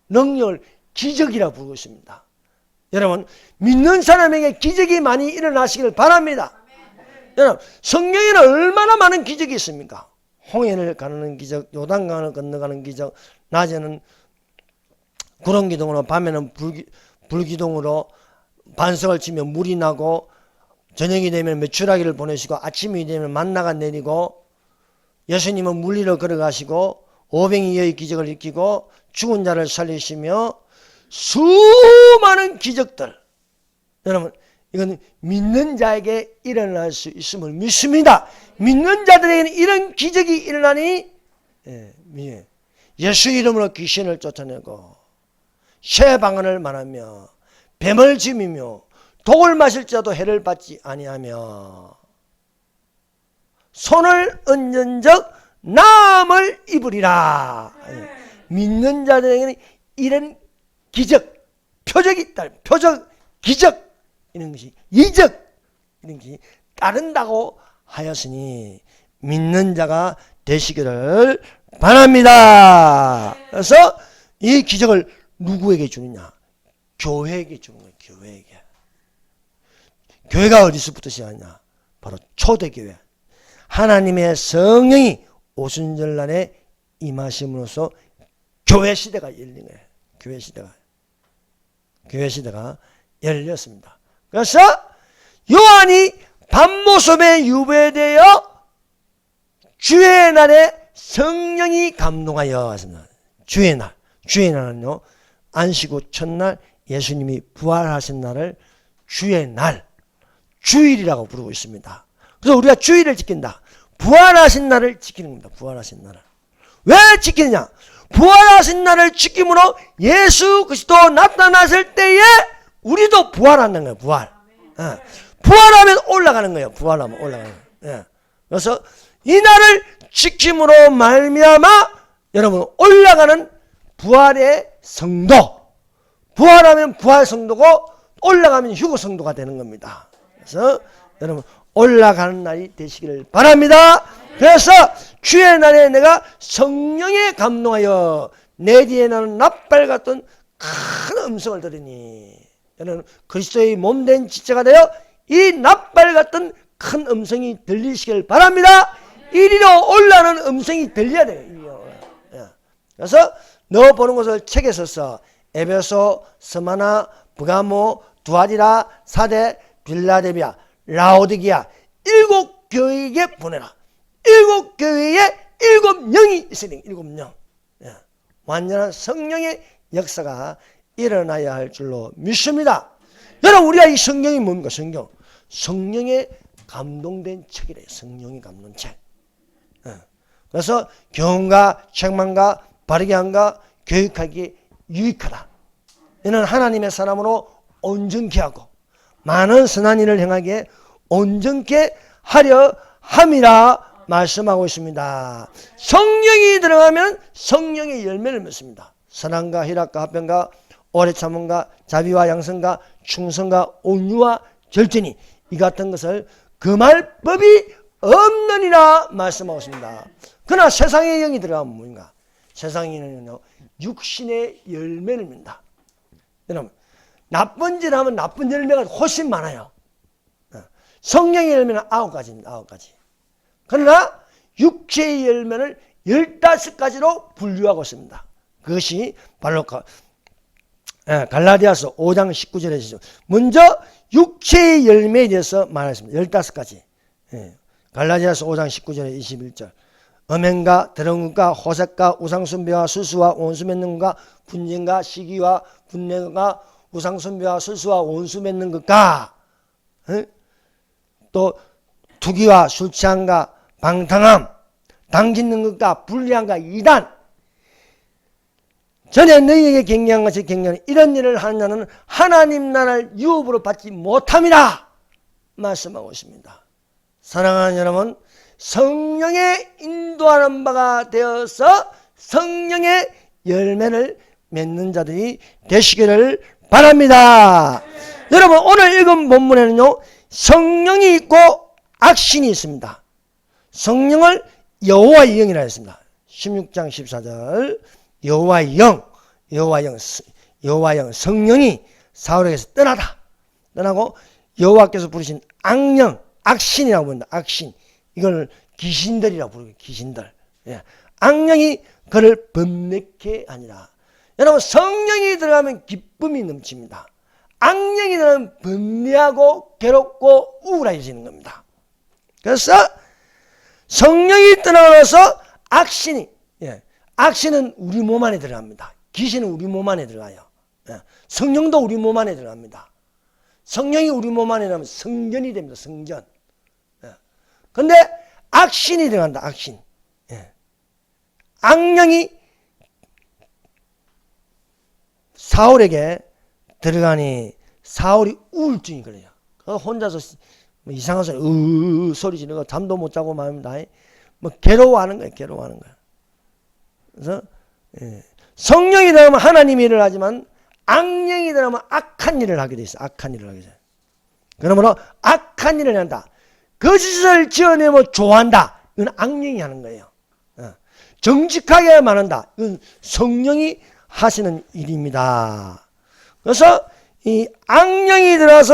[SPEAKER 1] 능력을 기적이라 부르고 있습니다. 여러분, 믿는 사람에게 기적이 많이 일어나시길 바랍니다. 여러분, 성경에는 얼마나 많은 기적이 있습니까? 홍해를 가르는 기적, 요단강을 건너가는 기적, 낮에는 구름기둥으로, 밤에는 불기둥으로 반석을 치면 물이 나고, 저녁이 되면 메추라기를 보내시고, 아침이 되면 만나가 내리고, 예수님은 물 위로 걸어가시고, 오병이어의 기적을 일으키고, 죽은 자를 살리시며, 수많은 기적들. 여러분, 이건 믿는 자에게 일어날 수 있음을 믿습니다. 믿는 자들에게는 이런 기적이 일어나니, 예수 이름으로 귀신을 쫓아내고, 새 방언을 말하며, 뱀을 지미며, 독을 마실지라도 해를 받지 아니하며, 손을 얹은 적 남을 입으리라. 믿는 자들에게는 이런 기적, 표적이 있다. 표적, 기적, 이런 것이, 이적, 이런 것이 따른다고 하였으니 믿는 자가 되시기를 바랍니다. 그래서 이 기적을 누구에게 주느냐? 교회에게 주는 거예요. 교회에게. 교회가 어디서부터 시작하냐? 바로 초대교회. 하나님의 성령이 오순절날에 임하심으로써 교회 시대가 열린 거예요. 교회 시대가 열렸습니다. 그래서 요한이 밤모섬에 유배되어 주의 날에 성령이 감동하여 왔습니다. 주의 날은요, 안식 후 첫날 예수님이 부활하신 날을 주의 날, 주일이라고 부르고 있습니다. 그래서 우리가 주일을 지킨다. 부활하신 날을 지키는 겁니다. 부활하신 날을. 왜 지키느냐? 부활하신 날을 지킴으로 예수 그리스도 나타났을 때에 우리도 부활하는 거예요. 부활. 부활하면 올라가는 거예요. 부활하면 올라가는 거예요. 그래서 이 날을 지킴으로 말미암아 여러분 올라가는 부활의 성도. 부활하면 부활 성도고 올라가면 휴거 성도가 되는 겁니다. 그래서 여러분 올라가는 날이 되시기를 바랍니다. 그래서 주의 날에 내가 성령에 감동하여 내 뒤에 나는 납발 같은 큰 음성을 들으니, 여러분 그리스도의 몸된 지체가 되어 이 납발 같은 큰 음성이 들리시길 바랍니다. 이리로 올라오는 음성이 들려야 돼요. 그래서 너 보는 것을 책에 써서 에베소, 스마나, 브가모, 두아디라, 사데, 빌라델비아, 라오디게아 7교회에게 보내라. 7교회에 7명이 있어야 돼요. 7명. 완전한 성령의 역사가 일어나야 할 줄로 믿습니다. 여러분 우리가 이 성경이 뭡니까? 성령에 감동된 책이래요. 성령이 감동된 책. 그래서 교훈과 책망과 바르게 함과 교육하기에 유익하다. 이는 하나님의 사람으로 온전케 하고 많은 선한 일을 행하기에 온전케 하려 함이라 말씀하고 있습니다. 성령이 들어가면 성령의 열매를 맺습니다. 선함과 희락과 화평과 오래 참음과 자비와 양성과 충성과 온유와 절제니 이 같은 것을 금할 법이 없느니라 말씀하고 있습니다. 그러나 세상의 영이 들어가면 뭔가? 세상에는요 육신의 열매를 맺는다. 여러분 나쁜 짓 하면 나쁜 열매가 훨씬 많아요. 성령의 열매는 9가지입니다. 9가지. 그러나 육체의 열매를 15가지로 분류하고 있습니다. 그것이 바로 갈라디아서 5장 19절에 있죠. 먼저 육체의 열매에 대해서 말했습니다. 15가지. 갈라디아서 5장 19절에 21절. 음행과 더러움과 호색과 우상숭배와 술수와 원수 맺는 것과 분쟁과 시기와 분내가 우상숭배와 술수와 원수 맺는 것과 또 투기와 술취함과 방탕함, 당짓는 것과 불리함과 이단, 전에 너희에게 경계한 것이 경계하는 이런 일을 하는 자는 하나님 나라를 유업으로 받지 못함이라 말씀하고 있습니다. 사랑하는 여러분, 성령의 인도하는 바가 되어서 성령의 열매를 맺는 자들이 되시기를 바랍니다. 여러분, 오늘 읽은 본문에는요, 성령이 있고 악신이 있습니다. 성령을 여호와의 영이라 했습니다. 16장 14절 여호와의 영 성령이 사울에게서 떠나고 여호와께서 부르신 악령, 악신이라고 부른다. 악신, 이걸 귀신들이라고 부르고 귀신들. 예. 악령이 그를 범례케 하니라. 여러분, 성령이 들어가면 기쁨이 넘칩니다. 악령이 들어가면 범례하고 괴롭고 우울해지는 겁니다. 그래서 성령이 떠나서 악신이, 악신은 우리 몸 안에 들어갑니다. 귀신은 우리 몸 안에 들어가요. 성령도 우리 몸 안에 들어갑니다. 성령이 우리 몸 안에 들어가면 성전이 됩니다. 성전. 근데 악신이 들어간다. 악신. 악령이 사울에게 들어가니 사울이 우울증이 걸려요. 혼자서 이상한 소리 지르고 잠도 못 자고 말입니다. 괴로워하는 거예요. 그래서 성령이 들어가면 하나님의 일을 하지만 악령이 들어가면 악한 일을 하게 돼 있어요. 악한 일을 하게 돼요. 그러므로 악한 일을 한다. 거짓을 지어내면 좋아한다. 이건 악령이 하는 거예요. 정직하게 말한다. 이건 성령이 하시는 일입니다. 그래서 이 악령이 들어서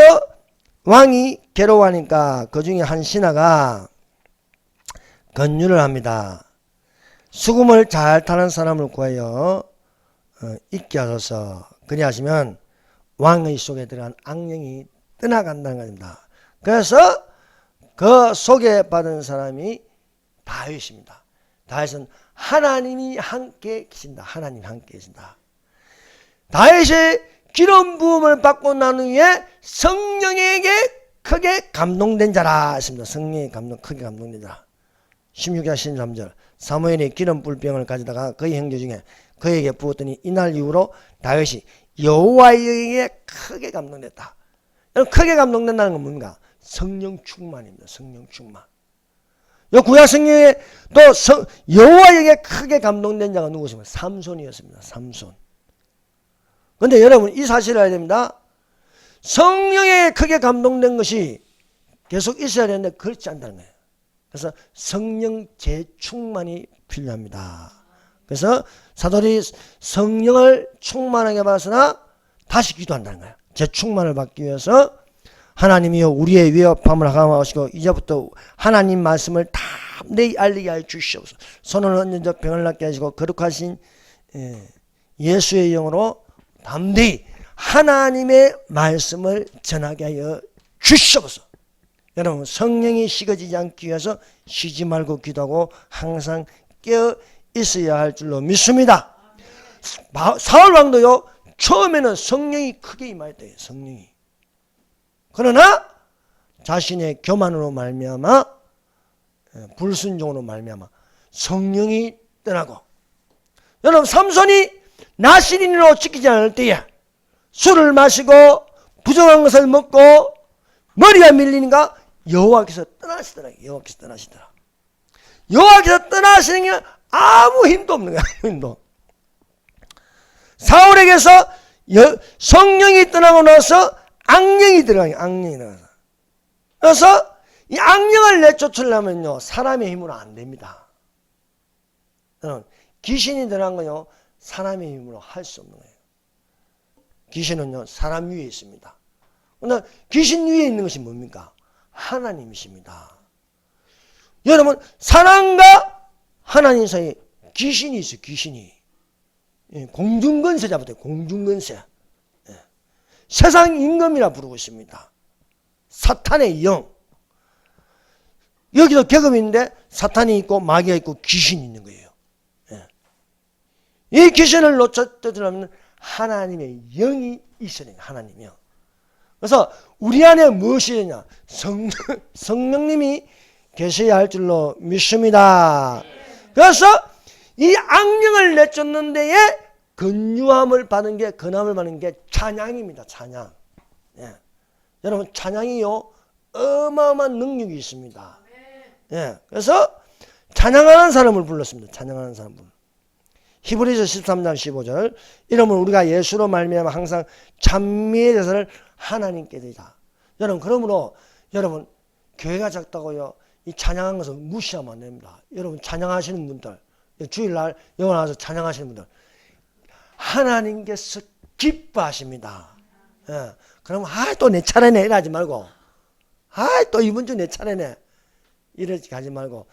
[SPEAKER 1] 왕이 괴로워하니까 그 중에 한 신하가 건유를 합니다. 수금을 잘 타는 사람을 구하여 있게 하소서. 그리하시면 왕의 속에 들어간 악령이 떠나간다는 것입니다. 그래서 그 소개받은 사람이 다윗입니다. 다윗은 하나님이 함께 계신다. 하나님이 함께 계신다. 다윗이 기름 부음을 받고 난 후에 성령에게 크게 감동된 자라 했습니다. 성령에 크게 감동된 자라. 16장 13절 사무엘이 기름 불병을 가져다가 그의 형제 중에 그에게 부었더니 이날 이후로 다윗이 여호와의 영에 크게 감동됐다. 크게 감동된다는 건 뭔가? 성령 충만입니다. 성령 충만. 이 구약 성경에 또 여호와에게 크게 감동된 자가 누구십니까? 삼손이었습니다. 삼손. 그런데 여러분 이 사실을 알아야 됩니다. 성령에 크게 감동된 것이 계속 있어야 되는데 그렇지 않다는 거예요. 그래서 성령 재충만이 필요합니다. 그래서 사도들이 성령을 충만하게 받았으나 다시 기도한다는 거예요. 재충만을 받기 위해서 하나님이여 우리의 위협함을 강화하시고 이제부터 하나님 말씀을 담대히 알리게 하여 주시옵소서. 손을 얹은 자 병을 낫게 하시고 거룩하신 예수의 영으로 담대히 하나님의 말씀을 전하게 하여 주시옵소서. 여러분 성령이 식어지지 않기 위해서 쉬지 말고 기도하고 항상 깨어 있어야 할 줄로 믿습니다. 사울왕도요 처음에는 성령이 크게 임하였대요. 성령이. 그러나 자신의 교만으로 말미암아 불순종으로 말미암아 성령이 떠나고 여러분 삼손이 나실인으로 지키지 않을 때에 술을 마시고 부정한 것을 먹고 머리가 밀리니까 여호와께서 떠나시더라. 여호와께서 떠나시는 게 아무 힘도 없는 거야. 힘도. 사울에게서 성령이 떠나고 나서 악령이 들어가요. 악령이 들어가서. 그래서 이 악령을 내쫓으려면요 사람의 힘으로 안 됩니다. 여러분 귀신이 들어간 건요 사람의 힘으로 할 수 없는 거예요. 귀신은요 사람 위에 있습니다. 그러나 귀신 위에 있는 것이 뭡니까? 하나님이십니다. 여러분 사람과 하나님 사이에 귀신이 있어요. 귀신이. 공중권세자부터 공중권세. 세상 임금이라 부르고 있습니다. 사탄의 영. 여기도 계급이 있는데 사탄이 있고 마귀가 있고 귀신이 있는 거예요. 이 귀신을 놓쳤더라면 하나님의 영이 있어야 돼요. 하나님의 영. 그래서 우리 안에 무엇이 있냐? 성령님이 계셔야 할 줄로 믿습니다. 그래서 이 악령을 내쫓는 데에 건유함을 받는 게, 건함을 받는 게 찬양입니다. 찬양. 예. 여러분, 찬양이요 어마어마한 능력이 있습니다. 예. 그래서 찬양하는 사람을 불렀습니다. 찬양하는 사람을. 히브리서 13장 15절. 이러면 우리가 예수로 말미암아 항상 찬미의 제사를 하나님께 드리자. 여러분, 그러므로 여러분, 교회가 작다고요 이 찬양하는 것을 무시하면 안 됩니다. 여러분, 찬양하시는 분들, 주일날 영어 나와서 찬양하시는 분들, 하나님께서 기뻐하십니다. 예. 그럼 또 내 차례네 이러지 말고, 또 이번 주 내 차례네 이러지 가지 말고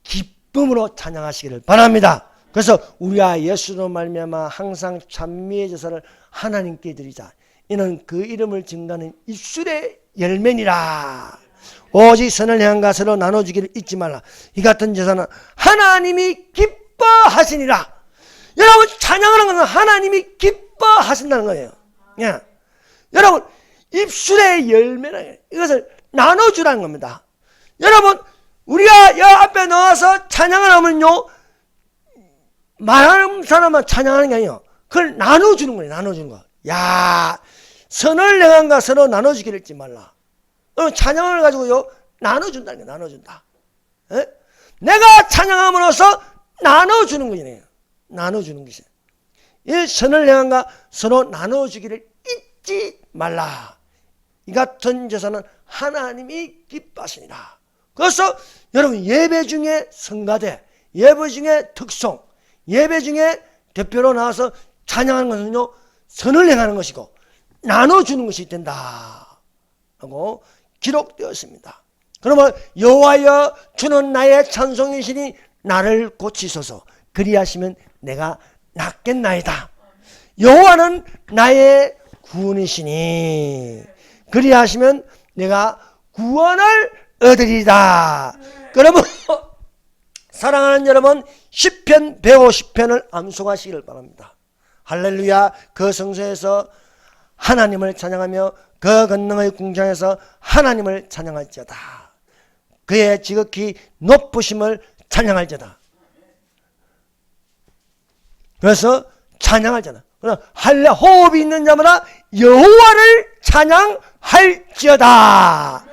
[SPEAKER 1] 기쁨으로 찬양하시기를 바랍니다. 그래서 우리가 예수로 말미암아 항상 찬미의 제사를 하나님께 드리자. 이는 그 이름을 증거하는 입술의 열매니라. 오직 선을 향한 것으로 나눠주기를 잊지 말라. 이 같은 제사는 하나님이 기뻐하시니라. 여러분, 찬양하는 것은 하나님이 기뻐하신다는 거예요. 예. 여러분, 입술의 열매라. 이것을 나눠주라는 겁니다. 여러분, 우리가 여 앞에 나와서 찬양을 하면요, 말하는 사람만 찬양하는 게 아니에요. 그걸 나눠주는 거예요. 나눠주는 거. 야, 선을 행한 것으로 나눠주기를 잊지 말라. 찬양을 가지고요 나눠준다는 거예요. 나눠준다. 에? 내가 찬양함으로써 나눠주는 거예요. 나눠주는 것이에요. 이 선을 행한가 서로 나눠주기를 잊지 말라. 이 같은 제사는 하나님이 기뻐하시니라. 그래서 여러분, 예배 중에 성가대, 예배 중에 특송, 예배 중에 대표로 나와서 찬양하는 것은요 선을 행하는 것이고 나눠주는 것이 된다 하고 기록되었습니다. 그러면 여호와여 주는 나의 찬송이시니 나를 고치소서. 그리하시면 내가 낫겠나이다. 여호와는 나의 구원이시니 그리하시면 내가 구원을 얻으리다. 그러면 사랑하는 여러분, 시편 150편을 암송하시기를 바랍니다. 할렐루야. 그 성소에서 하나님을 찬양하며 그 권능의 궁창에서 하나님을 찬양할지어다. 그의 지극히 높으심을 찬양할지어다. 그래서 찬양할지어다. 호흡이 있는 자마다 여호와를 찬양할지어다.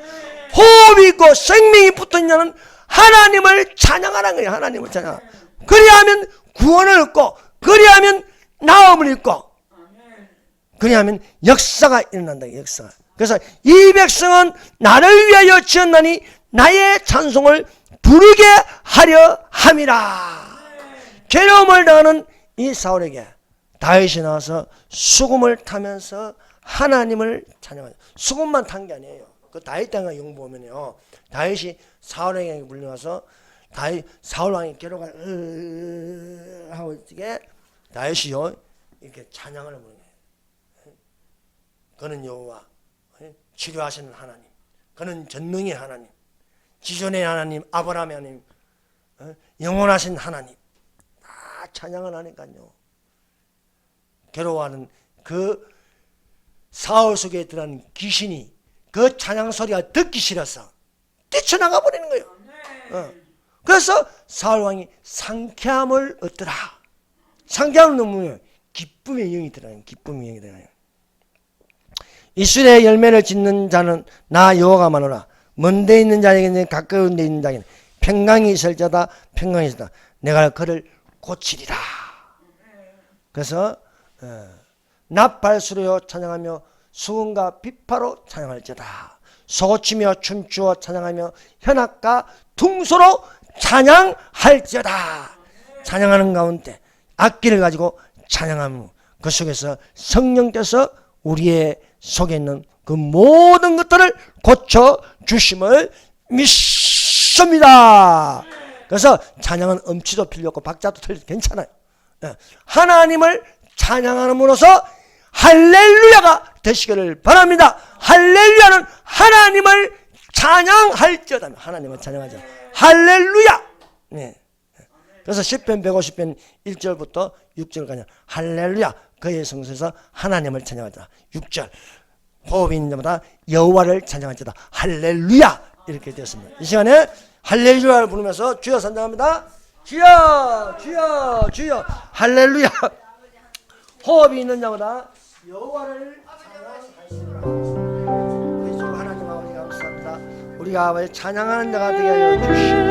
[SPEAKER 1] 호흡이 있고 생명이 붙은 자는 하나님을 찬양하라는 거예요. 하나님을 찬양. 그리하면 구원을 얻고, 그리하면 나음을 얻고, 그리하면 역사가 일어난다. 역사가. 그래서 이 백성은 나를 위하여 지었나니 나의 찬송을 부르게 하려 함이라. 괴로움을 당하는 이 사울에게 다윗이 나와서 수금을 타면서 하나님을 찬양하죠. 수금만 탄 게 아니에요. 그 다윗 땅의 영 보면요, 다윗이 사울에게 불려와서 사울 왕이 괴로움을 하고 있게 다윗이요 이렇게 찬양을 부르는 거예요. 그는 여호와, 치료하시는 하나님, 그는 전능의 하나님, 지존의 하나님, 아브라함의 하나님, 영원하신 하나님, 다 찬양을 하니까요. 괴로워하는 그 사울 속에 들어간 귀신이 그 찬양 소리가 듣기 싫어서 뛰쳐나가 버리는 거예요. 그래서 사울 왕이 상쾌함을 얻더라. 상쾌함은 뭐예요? 기쁨의 영이 들어가요. 기쁨의 영이 들어가요. 이슬의 열매를 짓는 자는 나 여호와가 마노라. 먼데 있는 자에게는 가까운 데 있는 자에게는 평강이 있을 자다. 평강이 있을 자다. 내가 그를 고치리라. 그래서 나팔수로 찬양하며 수금과 비파로 찬양할지어다. 소고치며 춤추어 찬양하며 현악과 퉁소로 찬양할지어다. 찬양하는 가운데 악기를 가지고 찬양하며 그 속에서 성령께서 우리의 속에 있는 그 모든 것들을 고쳐주심을 믿습니다. 그래서 찬양은 음치도 필요 없고 박자도 틀려도 괜찮아요. 하나님을 찬양함으로써 할렐루야가 되시기를 바랍니다. 할렐루야는 하나님을 찬양할지어다. 하나님을 찬양하자. 할렐루야. 네. 그래서 시편 150편 1절부터 6절까지 할렐루야. 그의 성소에서 하나님을 찬양하자. 6절 호흡이 있는 자마다 여호와를 찬양하자. 할렐루야. 이렇게 되었습니다. 이 시간에 할렐루야를 부르면서 주여 찬양합니다. 주여 주여 주여 할렐루야. 호흡이 있는 자마다 여호와를 찬양하시리라. 하나님 아버지 감사합니다. 우리가 찬양하는 자가 되게 하여 주시옵소서.